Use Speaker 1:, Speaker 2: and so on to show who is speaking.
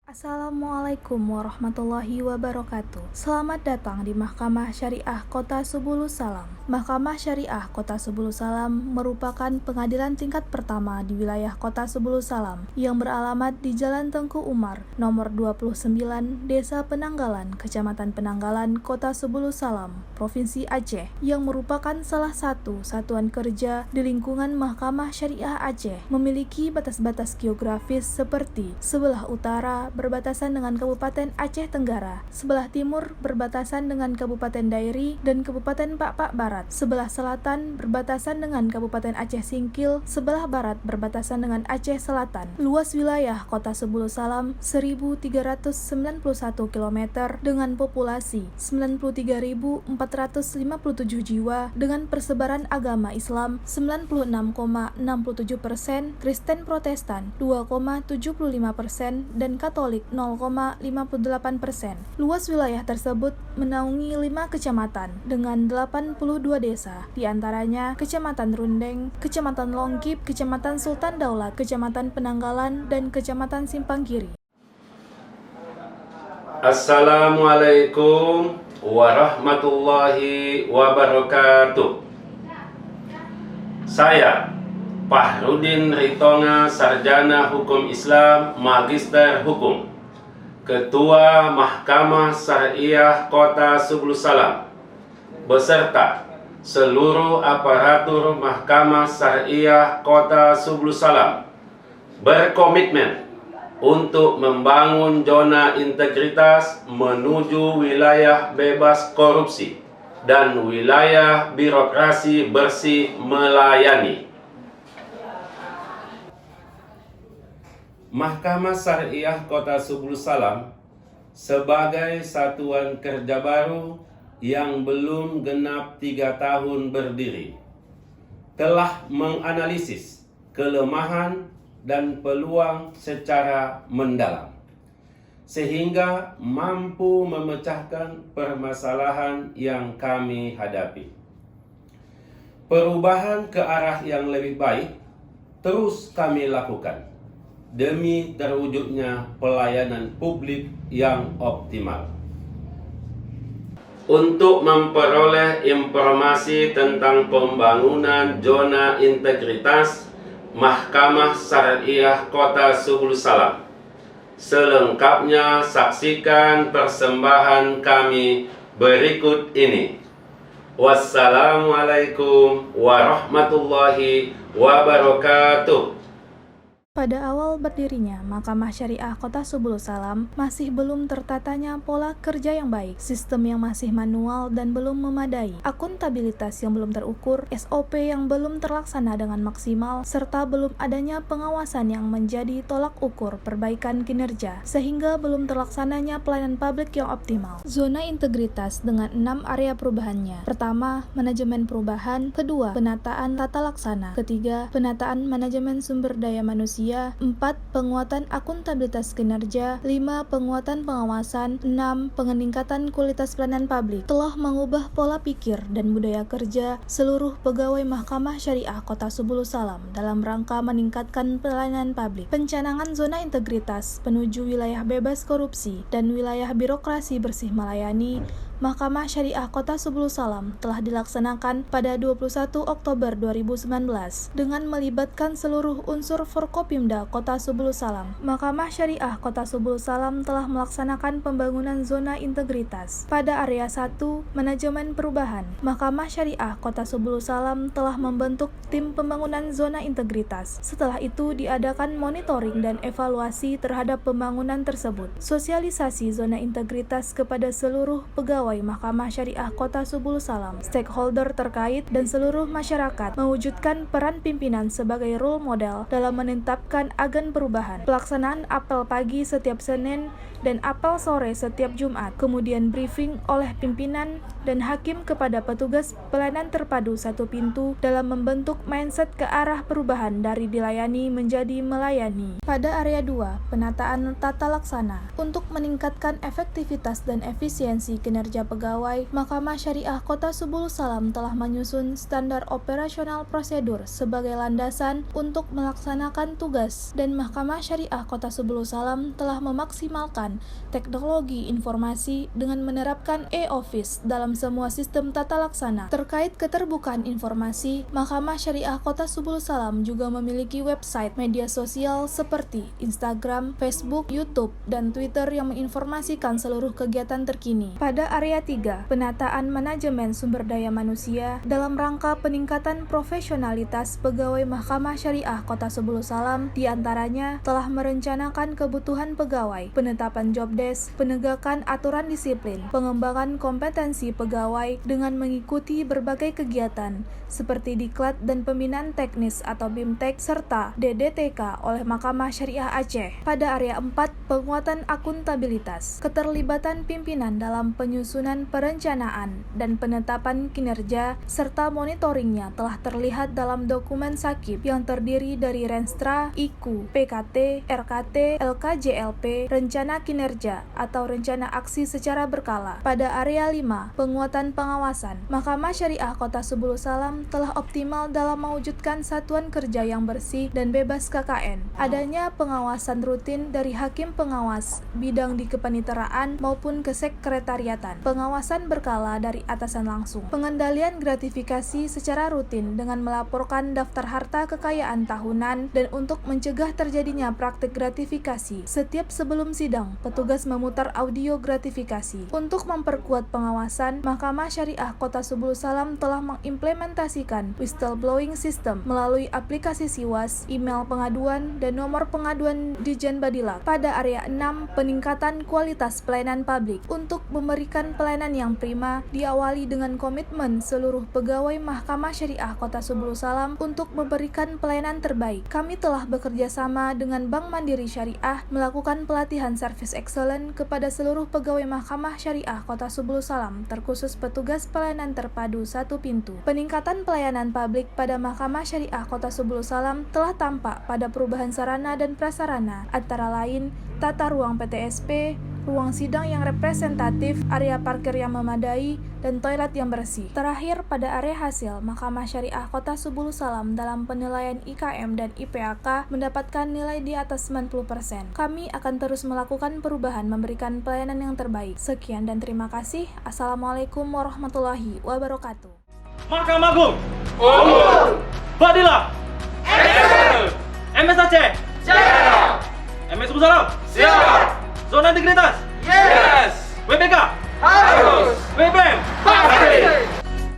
Speaker 1: Assalamualaikum warahmatullahi wabarakatuh. Selamat datang di Mahkamah Syariah Kota Subulu Salam. Mahkamah Syariah Kota Subulu Salam merupakan pengadilan tingkat pertama di wilayah Kota Subulu Salam yang beralamat di Jalan Tengku Umar, nomor 29, Desa Penanggalan, Kecamatan Penanggalan, Kota Subulu Salam, Provinsi Aceh, yang merupakan salah satu satuan kerja di lingkungan Mahkamah Syariah Aceh, memiliki batas-batas geografis seperti sebelah utara berbatasan dengan Kabupaten Aceh Tenggara, sebelah timur berbatasan dengan Kabupaten Dairi dan Kabupaten Pakpak Barat, sebelah selatan berbatasan dengan Kabupaten Aceh Singkil, sebelah barat berbatasan dengan Aceh Selatan. Luas wilayah Kota Subulu Salam 1.391 km dengan populasi 93.457 jiwa dengan persebaran agama Islam 96,67%, Kristen Protestan 2,75% dan Katolik 0,58%. Luas wilayah tersebut menaungi 5 kecamatan dengan 82 desa, diantaranya Kecamatan Rundeng, Kecamatan Longkip, Kecamatan Sultan Daulat, Kecamatan Penanggalan, dan Kecamatan Simpang Kiri.
Speaker 2: Assalamualaikum warahmatullahi wabarakatuh. Saya Fahrudin Ritonga, Sarjana Hukum Islam, Magister Hukum, Ketua Mahkamah Syariah Kota Subulu Salam, beserta seluruh aparatur Mahkamah Syariah Kota Subulu Salam, berkomitmen untuk membangun zona integritas menuju wilayah bebas korupsi dan wilayah birokrasi bersih melayani. Mahkamah Syariah Kota Subulu Salam sebagai satuan kerja baru yang belum genap 3 tahun berdiri telah menganalisis kelemahan dan peluang secara mendalam sehingga mampu memecahkan permasalahan yang kami hadapi. Perubahan ke arah yang lebih baik terus kami lakukan demi terwujudnya pelayanan publik yang optimal. Untuk memperoleh informasi tentang pembangunan zona integritas Mahkamah Syariah Kota Subulu Salam, selengkapnya saksikan persembahan kami berikut ini. Wassalamualaikum warahmatullahi wabarakatuh.
Speaker 1: Pada awal berdirinya Mahkamah Syariah Kota Subulu Salam, masih belum tertatanya pola kerja yang baik, sistem yang masih manual dan belum memadai, akuntabilitas yang belum terukur, SOP yang belum terlaksana dengan maksimal, serta belum adanya pengawasan yang menjadi tolak ukur perbaikan kinerja, sehingga belum terlaksananya pelayanan publik yang optimal. Zona integritas dengan 6 area perubahannya. Pertama, manajemen perubahan. Kedua, penataan tata laksana. Ketiga, penataan manajemen sumber daya manusia. 4. Penguatan akuntabilitas kinerja. 5. Penguatan pengawasan. 6. Peningkatan kualitas pelayanan publik. Telah mengubah pola pikir dan budaya kerja seluruh pegawai Mahkamah Syariah Kota Subulu Salam dalam rangka meningkatkan pelayanan publik. Pencanangan zona integritas menuju wilayah bebas korupsi dan wilayah birokrasi bersih melayani Mahkamah Syariah Kota Subulu Salam telah dilaksanakan pada 21 Oktober 2019 dengan melibatkan seluruh unsur Forkopimda Kota Subulu Salam. Mahkamah Syariah Kota Subulu Salam telah melaksanakan pembangunan zona integritas. Pada area 1, manajemen perubahan, Mahkamah Syariah Kota Subulu Salam telah membentuk tim pembangunan zona integritas. Setelah itu diadakan monitoring dan evaluasi terhadap pembangunan tersebut. Sosialisasi zona integritas kepada seluruh pegawai Mahkamah Syariah Kota Subulu Salam, stakeholder terkait dan seluruh masyarakat, mewujudkan peran pimpinan sebagai role model dalam menetapkan agen perubahan. Pelaksanaan apel pagi setiap Senin dan apel sore setiap Jumat, kemudian briefing oleh pimpinan dan hakim kepada petugas pelayanan terpadu satu pintu dalam membentuk mindset ke arah perubahan dari dilayani menjadi melayani. Pada area 2, penataan tata laksana untuk meningkatkan efektivitas dan efisiensi kinerja Kerja Pegawai, Mahkamah Syariah Kota Subulu Salam telah menyusun standar operasional prosedur sebagai landasan untuk melaksanakan tugas, dan Mahkamah Syariah Kota Subulu Salam telah memaksimalkan teknologi informasi dengan menerapkan e-office dalam semua sistem tata laksana. Terkait keterbukaan informasi, Mahkamah Syariah Kota Subulu Salam juga memiliki website media sosial seperti Instagram, Facebook, YouTube, dan Twitter yang menginformasikan seluruh kegiatan terkini. Pada area 3, penataan manajemen sumber daya manusia dalam rangka peningkatan profesionalitas pegawai Mahkamah Syariah Kota Subulu Salam diantaranya telah merencanakan kebutuhan pegawai, penetapan job desk, penegakan aturan disiplin, pengembangan kompetensi pegawai dengan mengikuti berbagai kegiatan seperti diklat dan pembinaan teknis atau BIMTEK serta DDTK oleh Mahkamah Syariah Aceh. Pada area 4, penguatan akuntabilitas, keterlibatan pimpinan dalam penyusunan perencanaan dan penetapan kinerja serta monitoringnya telah terlihat dalam dokumen Sakip yang terdiri dari Renstra, IKU, PKT, RKT, LKJLP, Rencana Kinerja atau Rencana Aksi secara berkala. Pada area 5, penguatan pengawasan, Mahkamah Syariah Kota Subulu Salam telah optimal dalam mewujudkan satuan kerja yang bersih dan bebas KKN. Adanya pengawasan rutin dari hakim pengawas bidang di kepaniteraan maupun kesekretariatan, pengawasan berkala dari atasan langsung, pengendalian gratifikasi secara rutin dengan melaporkan daftar harta kekayaan tahunan, dan untuk mencegah terjadinya praktik gratifikasi setiap sebelum sidang, petugas memutar audio gratifikasi. Untuk memperkuat pengawasan, Mahkamah Syariah Kota Subulu Salam telah mengimplementasikan whistleblowing system melalui aplikasi Siwas, email pengaduan, dan nomor pengaduan Dijen Badilak. Pada area 6, peningkatan kualitas pelayanan publik. Untuk memberikan pelayanan yang prima, diawali dengan komitmen seluruh pegawai Mahkamah Syariah Kota Subulu Salam untuk memberikan pelayanan terbaik. Kami telah bekerja sama dengan Bank Mandiri Syariah melakukan pelatihan Service Excellent kepada seluruh pegawai Mahkamah Syariah Kota Subulu Salam, terkhusus petugas pelayanan terpadu satu pintu. Peningkatan pelayanan publik pada Mahkamah Syariah Kota Subulu Salam telah tampak pada perubahan sarana dan prasarana, antara lain tata ruang PTSP, ruang sidang yang representatif, area parkir yang memadai, dan toilet yang bersih. Terakhir, pada area hasil, Mahkamah Syariah Kota Subulu Salam dalam penilaian IKM dan IPAK mendapatkan nilai di atas 90%. Kami akan terus melakukan perubahan memberikan pelayanan yang terbaik. Sekian dan terima kasih. Assalamualaikum warahmatullahi wabarakatuh.
Speaker 3: Mahkamah Agung unggul, Badilak excel, MS Aceh siap, MS Subulu Salam siap, Zona Integritas yes, WBK harus, WBM pasti.